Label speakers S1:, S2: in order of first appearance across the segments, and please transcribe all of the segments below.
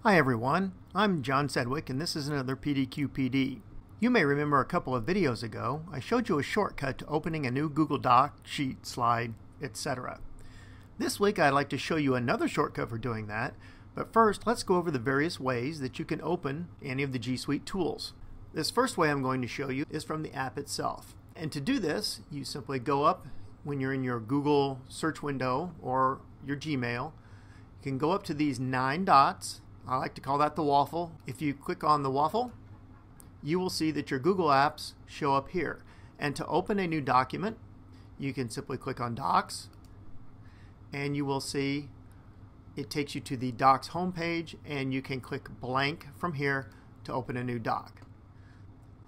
S1: Hi everyone, I'm John Sedgwick and this is another PDQ-PD. You may remember a couple of videos ago I showed you a shortcut to opening a new Google Doc, sheet, slide, etc. This week I'd like to show you another shortcut for doing that, but first let's go over the various ways that you can open any of the G Suite tools. This first way I'm going to show you is from the app itself. And to do this, you simply go up when you're in your Google search window or your Gmail. You can go up to these 9 dots. I like to call that the waffle. If you click on the waffle, you will see that your Google Apps show up here. And to open a new document, you can simply click on Docs, and you will see it takes you to the Docs homepage, and you can click blank from here to open a new doc.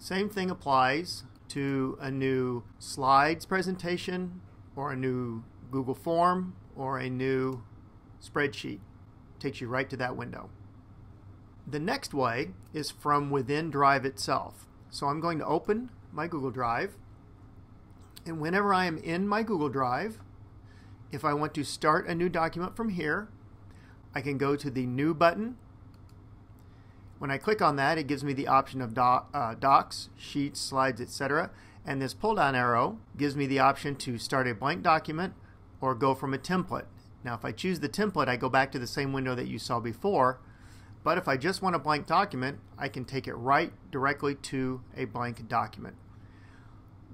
S1: Same thing applies to a new slides presentation, or a new Google form, or a new spreadsheet. Takes you right to that window. The next way is from within Drive itself. So I'm going to open my Google Drive, and whenever I am in my Google Drive, if I want to start a new document from here, I can go to the New button. When I click on that, it gives me the option of Docs, Sheets, Slides, etc. And this pull-down arrow gives me the option to start a blank document or go from a template. Now if I choose the template, I go back to the same window that you saw before, but if I just want a blank document, I can take it right directly to a blank document.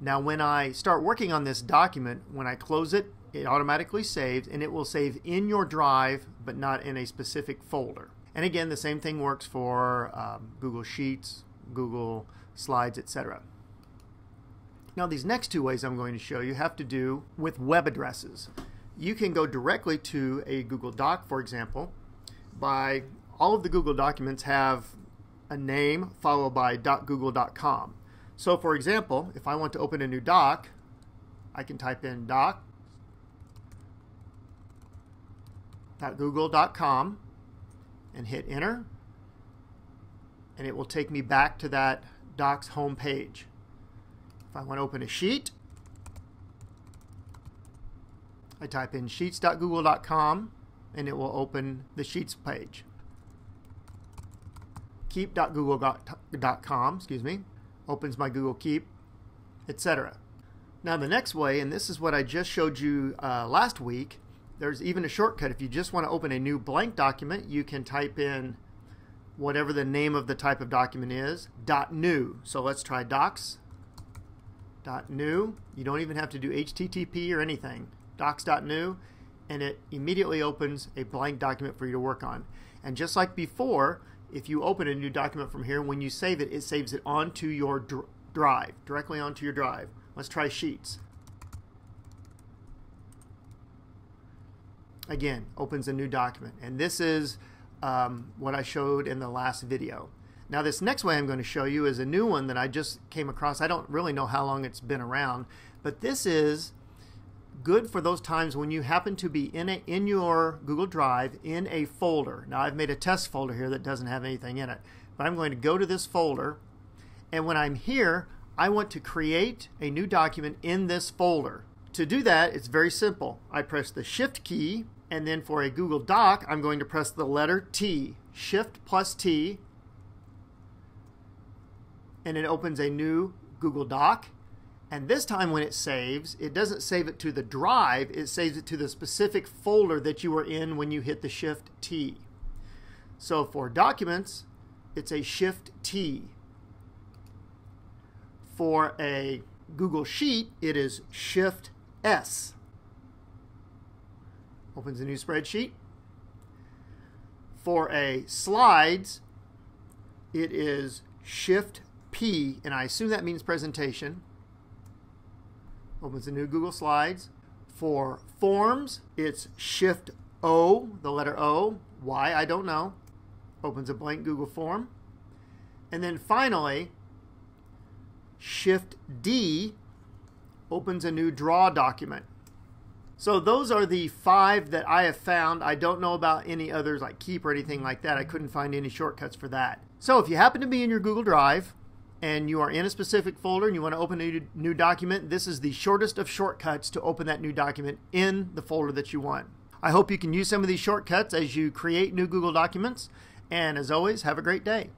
S1: Now when I start working on this document, when I close it, it automatically saves, and it will save in your drive but not in a specific folder. And again, the same thing works for Google Sheets, Google Slides, etc. Now these next two ways I'm going to show you have to do with web addresses. You can go directly to a Google Doc, for example, by all of the Google documents have a name followed by .google.com. So for example, if I want to open a new doc, I can type in doc.google.com and hit enter, and it will take me back to that Docs home page. If I want to open a sheet, I type in sheets.google.com and it will open the Sheets page. Keep.google.com, opens my Google Keep, etc. Now the next way, and this is what I just showed you last week, there's even a shortcut. If you just want to open a new blank document, you can type in whatever the name of the type of document is, .new. So let's try docs.new. You don't even have to do HTTP or anything. Docs.new, and it immediately opens a blank document for you to work on. And just like before, if you open a new document from here, when you save it, it saves it onto your drive, directly onto your drive. Let's try Sheets. Again, opens a new document. And this is what I showed in the last video. Now this next way I'm going to show you is a new one that I just came across. I don't really know how long it's been around, but this is good for those times when you happen to be in your Google Drive in a folder. Now I've made a test folder here that doesn't have anything in it, but I'm going to go to this folder, and when I'm here, I want to create a new document in this folder. To do that, it's very simple. I press the Shift key, and then for a Google Doc, I'm going to press the letter T, Shift plus T, and it opens a new Google Doc. And this time when it saves, it doesn't save it to the drive, it saves it to the specific folder that you were in when you hit the Shift T. So for documents, it's a Shift T. For a Google Sheet, it is Shift S. Opens a new spreadsheet. For a Slides, it is Shift P, and I assume that means presentation. Opens a new Google Slides. For Forms, it's Shift O, the letter O. Why, I don't know. Opens a blank Google form. And then finally, Shift D opens a new Draw document. So those are the 5 that I have found. I don't know about any others like Keep or anything like that. I couldn't find any shortcuts for that. So if you happen to be in your Google Drive and you are in a specific folder and you want to open a new document, this is the shortest of shortcuts to open that new document in the folder that you want. I hope you can use some of these shortcuts as you create new Google documents, And as always, have a great day.